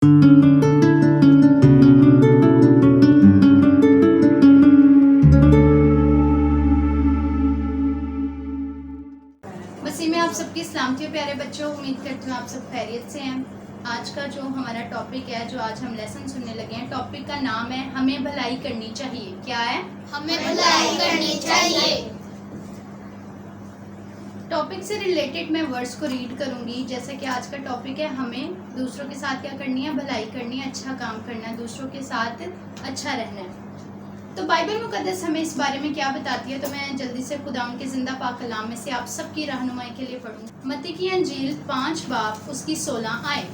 वसीम में आप सबकी सलामती हो प्यारे बच्चों। उम्मीद करती हूँ आप सब खैरियत से हैं। आज का जो हमारा टॉपिक है, जो आज हम लेसन सुनने लगे हैं, टॉपिक का नाम है हमें भलाई करनी चाहिए। क्या है? हमें भलाई करनी चाहिए। टॉपिक से रिलेटेड मैं वर्ड्स को रीड करूंगी। जैसे कि आज का टॉपिक है हमें दूसरों के साथ क्या करनी है, भलाई करनी है, अच्छा काम करना है, दूसरों के साथ अच्छा रहना है। तो बाइबल मुकद्दस हमें इस बारे में क्या बताती है, तो मैं जल्दी से खुदावंद के जिंदा पाक कलाम में से आप सबकी रहनुमाई के लिए पढ़ूंगी। मत्ती की अंजील 5 बाब उसकी 16 आयत।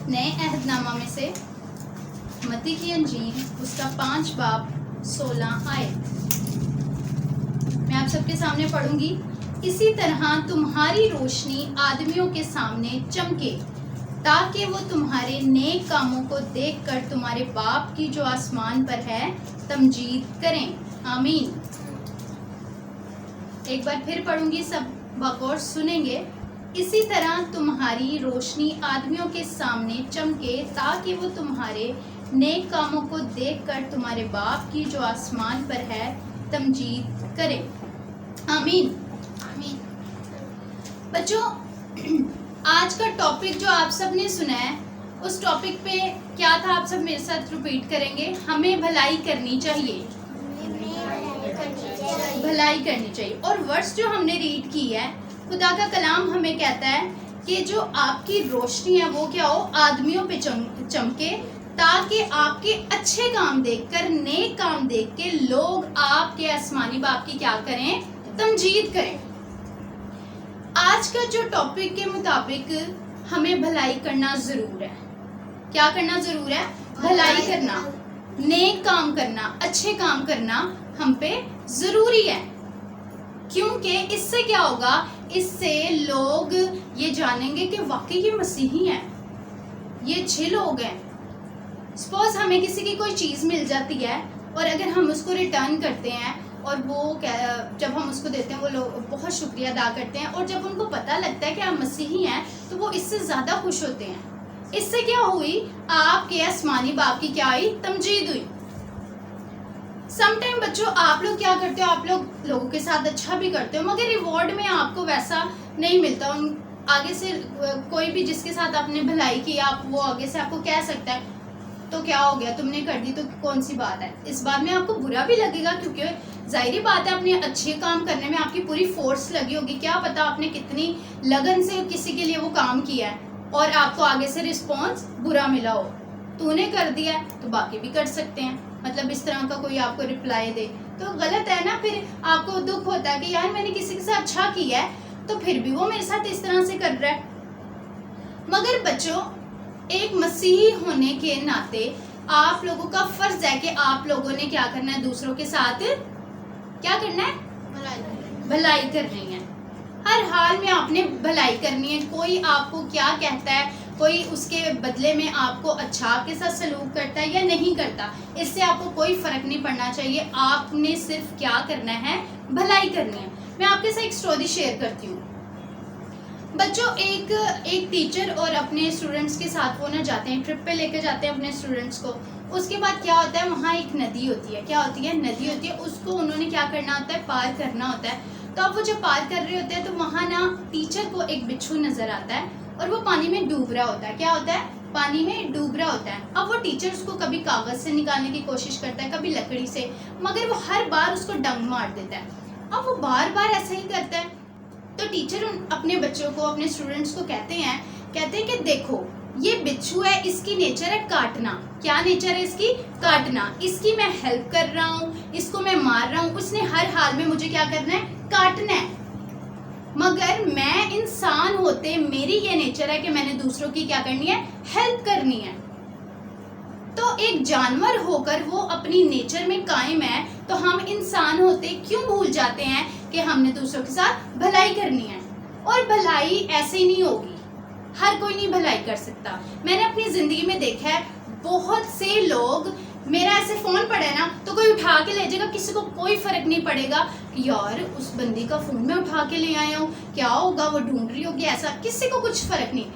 नए अहदनामा में से मत्ती की अंजील उसका 5 बाब 16 आयत मैं आप सबके सामने पढ़ूंगी। इसी तरह तुम्हारी रोशनी आदमियों के सामने चमके, ताकि वो तुम्हारे नेक कामों को देखकर तुम्हारे बाप की जो आसमान पर है तमजीद करें। आमीन। एक बार फिर पढ़ूंगी, सब बगौर सुनेंगे। इसी तरह तुम्हारी रोशनी आदमियों के सामने चमके, ताकि वो तुम्हारे नेक कामों को देखकर तुम्हारे बाप की जो आसमान पर है तमजीद करें। आमीन। आमीन। बच्चों, आज का टॉपिक जो आप सब ने सुना है, उस टॉपिक पे क्या था आप सब मेरे साथ रिपीट करेंगे। हमें भलाई करनी चाहिए, भलाई करनी चाहिए। और वर्ड्स जो हमने रीड की है, खुदा का कलाम हमें कहता है कि जो आपकी रोशनी है वो क्या हो, आदमियों पे चमके, ताकि आपके अच्छे काम देखकर, नेक काम देख के लोग आपके आसमानी बाप की क्या करें, तमजीद करें। आज का जो टॉपिक के मुताबिक हमें भलाई करना जरूर है। क्या करना जरूर है? भलाई करना, नेक काम करना, अच्छे काम करना हम पे जरूरी है। क्योंकि इससे क्या होगा, इससे लोग ये जानेंगे कि वाकई ये मसीही हैं, ये अच्छे लोग हैं। सपोज हमें किसी की कोई चीज़ मिल जाती है और अगर हम उसको रिटर्न करते हैं और वो जब हम उसको देते हैं वो लोग बहुत शुक्रिया अदा करते हैं, और जब उनको पता लगता है कि आप मसीही हैं तो वो इससे ज़्यादा खुश होते हैं। इससे क्या हुई, आपके आसमानी बाप की क्या हुई, तमजीद हुई। समटाइम बच्चों आप लोग क्या करते हो, आप लोग लोगों के साथ अच्छा भी करते हो, मगर रिवॉर्ड में आपको वैसा नहीं मिलता। आगे से कोई भी जिसके साथ आपने भलाई की, आप वो आगे से आपको कह सकता है तो क्या हो गया, तुमने कर दी तो कौन सी बात है। इस बात में आपको बुरा भी लगेगा, क्योंकि जाहिर बात है अपने अच्छे काम करने में आपकी पूरी फोर्स लगी होगी। क्या पता आपने कितनी लगन से किसी के लिए वो काम किया है और आपको आगे से रिस्पॉन्स बुरा मिला हो। तूने कर दिया तो बाकी भी कर सकते हैं, मतलब इस तरह का कोई आपको रिप्लाई दे तो गलत है ना। फिर आपको दुख होता है कि यार मैंने किसी के साथ अच्छा किया है तो फिर भी वो मेरे साथ इस तरह से कर रहा है। मगर बच्चों, एक मसीही होने के नाते आप लोगों का फर्ज है कि आप लोगों ने क्या करना है, दूसरों के साथ क्या करना है, भलाई करनी है। हर हाल में आपने भलाई करनी है। कोई आपको क्या कहता है, कोई उसके बदले में आपको अच्छा आपके साथ सलूक करता है या नहीं करता, इससे आपको कोई फर्क नहीं पड़ना चाहिए। आपने सिर्फ क्या करना है, भलाई करनी है। मैं आपके साथ एक स्टोरी शेयर करती हूँ। बच्चों, एक टीचर और अपने स्टूडेंट्स के साथ वो ना जाते हैं, ट्रिप पे लेकर जाते हैं अपने स्टूडेंट्स को। उसके बाद क्या होता है, वहाँ एक नदी होती है। क्या होती है, नदी होती है। उसको उन्होंने क्या करना होता है, पार करना होता है। तो अब वो जब पार कर रहे होते हैं तो वहाँ ना टीचर को एक बिच्छू नजर आता है और वो पानी में डूब रहा होता है। क्या होता है, पानी में डूब रहा होता है। अब वो टीचर उसको कभी कागज से निकालने की कोशिश करता है, कभी लकड़ी से, मगर वो हर बार उसको डंग मार देता है। अब वो बार बार ऐसा ही करता है। तो टीचर अपने बच्चों को, अपने स्टूडेंट्स को कहते हैं कि देखो ये बिच्छू है, इसकी नेचर है काटना। क्या नेचर है इसकी, काटना। इसकी मैं हेल्प कर रहा हूँ, इसको मैं मार रहा हूँ, उसने हर हाल में मुझे क्या करना है, काटना है। मगर मैं इंसान होते मेरी ये नेचर है कि मैंने दूसरों की क्या करनी है, हेल्प करनी है। तो एक जानवर होकर वो अपनी नेचर में कायम है, तो हम इंसान होते क्यों भूल जाते हैं कि हमने दूसरों के साथ भलाई करनी है। और भलाई ऐसे ही नहीं होगी, हर कोई नहीं भलाई कर सकता। मैंने अपनी जिंदगी में देखा है बहुत से लोग, मेरा ऐसे फोन पड़ा है ना तो कोई उठा के ले जाएगा, किसी को कोई फर्क नहीं पड़ेगा कि यार उस बंदी का फोन में उठा के ले आया हूँ, क्या होगा, वो ढूंढ रही होगी, ऐसा किसी को कुछ फर्क नहीं।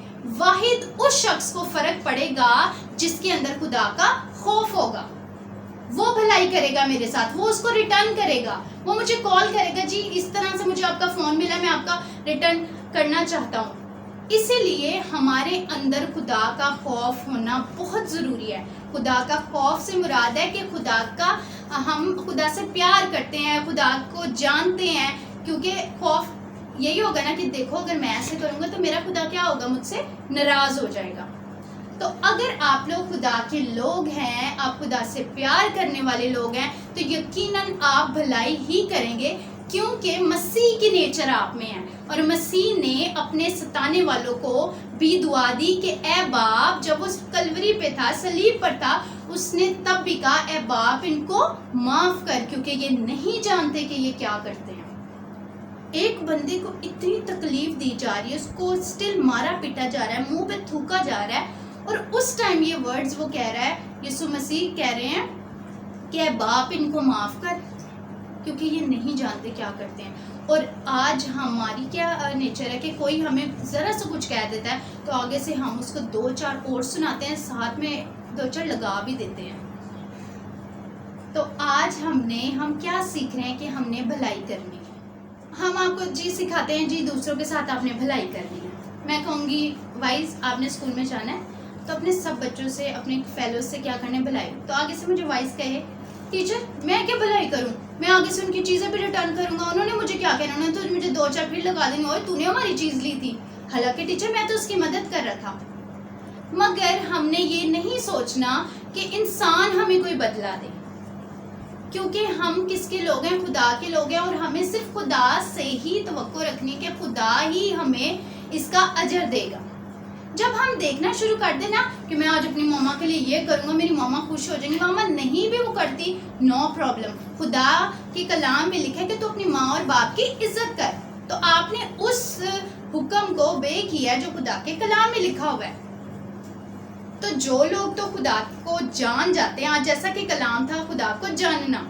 वाहिद उस शख्स को फर्क पड़ेगा जिसके अंदर खुदा का खौफ होगा। वो भलाई करेगा मेरे साथ, वो उसको रिटर्न करेगा, वो मुझे कॉल करेगा, जी इस तरह से मुझे आपका फोन मिला, मैं आपका रिटर्न करना चाहता हूँ। इसीलिए हमारे अंदर खुदा का खौफ होना बहुत ज़रूरी है। खुदा का खौफ से मुराद है कि हम खुदा से प्यार करते हैं, खुदा को जानते हैं, क्योंकि खौफ यही होगा ना कि देखो अगर मैं ऐसे करूँगा तो मेरा खुदा क्या होगा, मुझसे नाराज़ हो जाएगा। तो अगर आप लोग खुदा के लोग हैं, आप खुदा से प्यार करने वाले लोग हैं, तो यकीनन आप भलाई ही करेंगे, क्योंकि मसीह की नेचर आप में है। और मसीह ने अपने सताने वालों को भी दुआ दी कि ए बाप, जब उस कलवरी पे था, सलीब पर था, उसने तब भी कहा ए बाप इनको माफ कर, क्योंकि ये नहीं जानते कि ये क्या करते हैं। एक बंदे को इतनी तकलीफ दी जा रही है, उसको स्टिल मारा पीटा जा रहा है, मुंह पे थूका जा रहा है, और उस टाइम ये वर्ड्स वो कह रहा है, यीशु मसीह कह रहे हैं कि ए बाप इनको माफ कर, क्योंकि ये नहीं जानते क्या करते हैं। और आज हमारी क्या नेचर है कि कोई हमें ज़रा सा कुछ कह देता है तो आगे से हम उसको 2-4 और सुनाते हैं, साथ में 2-4 लगा भी देते हैं। तो आज हम क्या सीख रहे हैं कि हमने भलाई करनी है। हम आपको जी सिखाते हैं, जी दूसरों के साथ आपने भलाई करनी है। मैं कहूँगी वाइज आपने स्कूल में जाना है तो अपने सब बच्चों से, अपने फेलोज से क्या करना है, भलाई। तो आगे से मुझे वाइज कहे टीचर मैं क्या भलाई करूं, मैं आगे से उनकी चीज़ें भी रिटर्न करूंगा, उन्होंने मुझे क्या कहना, उन्होंने तो मुझे 2-4 फिर लगा देंगे, और तूने हमारी चीज़ ली थी, हालांकि टीचर मैं तो उसकी मदद कर रहा था। मगर हमने ये नहीं सोचना कि इंसान हमें कोई बदला दे, क्योंकि हम किसके लोग हैं, खुदा के लोग हैं, और हमें सिर्फ खुदा से ही तवक्को रखनी कि खुदा ही हमें इसका अजर देगा। जब हम देखना शुरू कर दें ना कि मैं आज अपनी मामा के लिए ये करूँगा, मेरी मामा खुश हो जाएंगी, मामा नहीं भी वो करती, नो प्रॉब्लम, खुदा के कलाम में लिखा है कि तू अपनी माँ और बाप की इज्जत कर। तो आपने उस हुक्म को बे किया जो खुदा के कलाम में लिखा हुआ है। तो जो लोग तो खुदा को जान जाते हैं, आज जैसा कि कलाम था खुदा को जानना,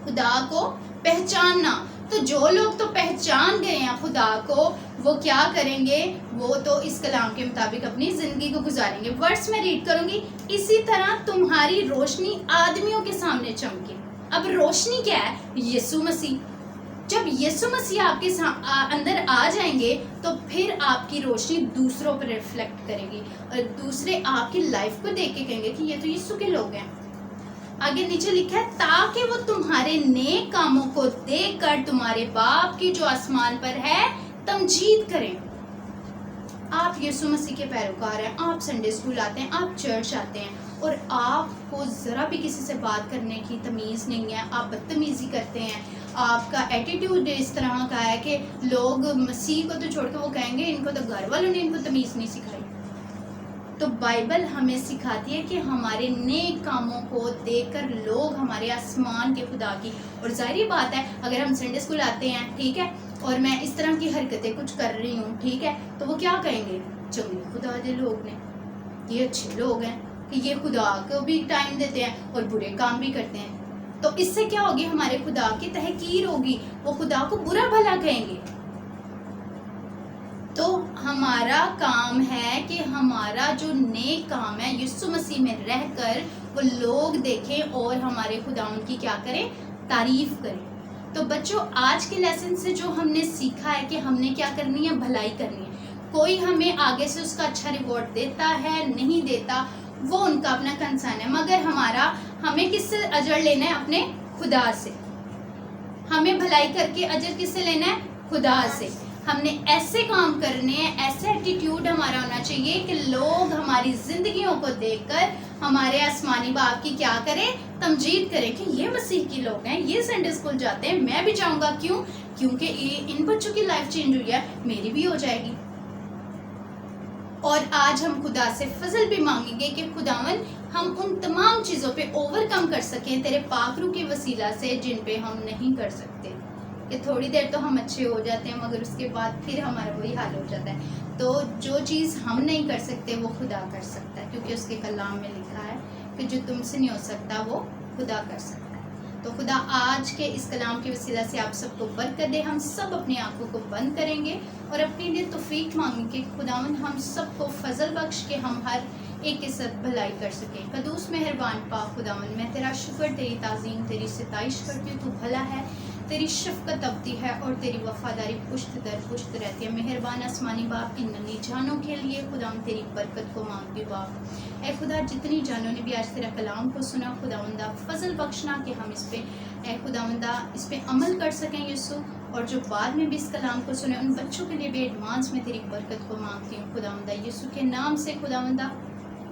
खुदा को पहचानना, तो जो लोग तो पहचान गए हैं खुदा को, वो क्या करेंगे, वो तो इस कलाम के मुताबिक अपनी ज़िंदगी को गुजारेंगे। वर्ड्स में रीड करूंगी, इसी तरह तुम्हारी रोशनी आदमियों के सामने चमके। अब रोशनी क्या है, यीशु मसीह। जब यीशु मसीह आपके अंदर आ जाएंगे तो फिर आपकी रोशनी दूसरों पर रिफ्लेक्ट करेगी, और दूसरे आपकी लाइफ को देख के कहेंगे कि ये तो यीशु के लोग हैं। आगे नीचे लिखा है, ताकि वो तुम्हारे नेक कामों को देखकर तुम्हारे बाप की जो आसमान पर है तमजीद करें। आप यीशु मसीह के पैरोकार हैं, आप संडे स्कूल आते हैं, आप चर्च आते हैं, और आपको ज़रा भी किसी से बात करने की तमीज़ नहीं है, आप बदतमीज़ी करते हैं, आपका एटीट्यूड इस तरह का है कि लोग मसीह को तो छोड़ के वो कहेंगे इनको तो घर वालों ने इनको तमीज़ नहीं सिखाई। तो बाइबल हमें सिखाती है कि हमारे नेक कामों को देखकर लोग हमारे आसमान के खुदा की, और जाहिर बात है अगर हम संडे स्कूल आते हैं, ठीक है, और मैं इस तरह की हरकतें कुछ कर रही हूँ, ठीक है, तो वो क्या कहेंगे, चंगे खुदा के लोग ने, ये अच्छे लोग हैं कि ये खुदा को भी टाइम देते हैं और बुरे काम भी करते हैं। तो इससे क्या होगी, हमारे खुदा की तहकीर होगी, वो खुदा को बुरा भला कहेंगे। तो हमारा काम है कि हमारा जो नेक काम है यीशु मसीह में रहकर वो लोग देखें और हमारे खुदा उनकी क्या करें, तारीफ करें। तो बच्चों, आज के लेसन से जो हमने सीखा है कि हमने क्या करनी है, भलाई करनी है। कोई हमें आगे से उसका अच्छा रिवॉर्ड देता है नहीं देता, वो उनका अपना कंसर्न है, मगर हमें किससे अजर लेना है, अपने खुदा से। हमें भलाई करके अजर किससे लेना है, खुदा से। हमने ऐसे काम करने हैं, ऐसे एटीट्यूड हमारा होना चाहिए कि लोग हमारी जिंदगियों को देखकर हमारे आसमानी बाप की क्या करें, तमजीद करें कि ये मसीह के लोग हैं, ये संडे स्कूल जाते हैं, मैं भी जाऊंगा। क्यों? क्योंकि इन बच्चों की लाइफ चेंज हुई है, मेरी भी हो जाएगी। और आज हम खुदा से फजल भी मांगेंगे कि खुदावन हम उन तमाम चीज़ों पे ओवरकम कर सकें तेरे पाक रूह के वसीला से, जिन पे हम नहीं कर सकते। कि थोड़ी देर तो हम अच्छे हो जाते हैं मगर उसके बाद फिर हमारा वही हाल हो जाता है। तो जो चीज़ हम नहीं कर सकते वो खुदा कर सकता है, क्योंकि उसके कलाम में लिखा है कि जो तुमसे नहीं हो सकता वो खुदा कर सकता है। तो खुदा आज के इस कलाम के वसीला से आप सबको बरकत दे। हम सब अपनी आंखों को बंद करेंगे और अपने लिए तौफीक मांगेंगे कि खुदावन हम सबको फजल बख्श के हम हर एक के साथ भलाई कर सकें। कदूस मेहरबान पाक खुदावन, मैं तेरा शुक्र, तेरी ताज़ीम, तेरी सिताइश करती हूँ। तू भला है, तेरी शफ़क़त अबदी है और तेरी वफ़ादारी पुश्त दर पुश्त रहती है। मेहरबान आसमानी बाप की नन्ही जानों के लिए खुदावन तेरी बरकत को मांगती हूँ बाप। ए खुदा, जितनी जानों ने भी आज तेरा कलाम को सुना खुदावंदा, फजल बख्शना कि हम इस पे ए खुदावंदा इस पे अमल कर सकें यीशु, और जो बाद में भी इस कलाम को सुने उन बच्चों के लिए भी एडवांस में तेरी बरकत को मांगती हूँ खुदावंदा। यीशु के नाम से खुदावंदा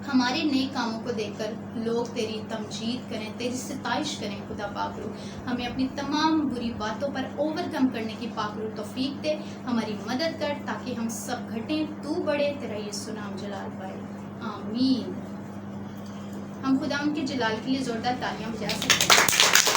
हमारे नए कामों को देखकर लोग तेरी तमजीद करें, तेरी सिताइश करें खुदा पाकरू। हमें अपनी तमाम बुरी बातों पर ओवरकम करने की पाकरू तौफीक दे, हमारी मदद कर ताकि हम सब घटें, तू बढ़े, तेरा यीशु नाम जलाल पाए, आमीन। हम खुदा उनके जलाल के लिए ज़ोरदार तालियां बजा सकते हैं।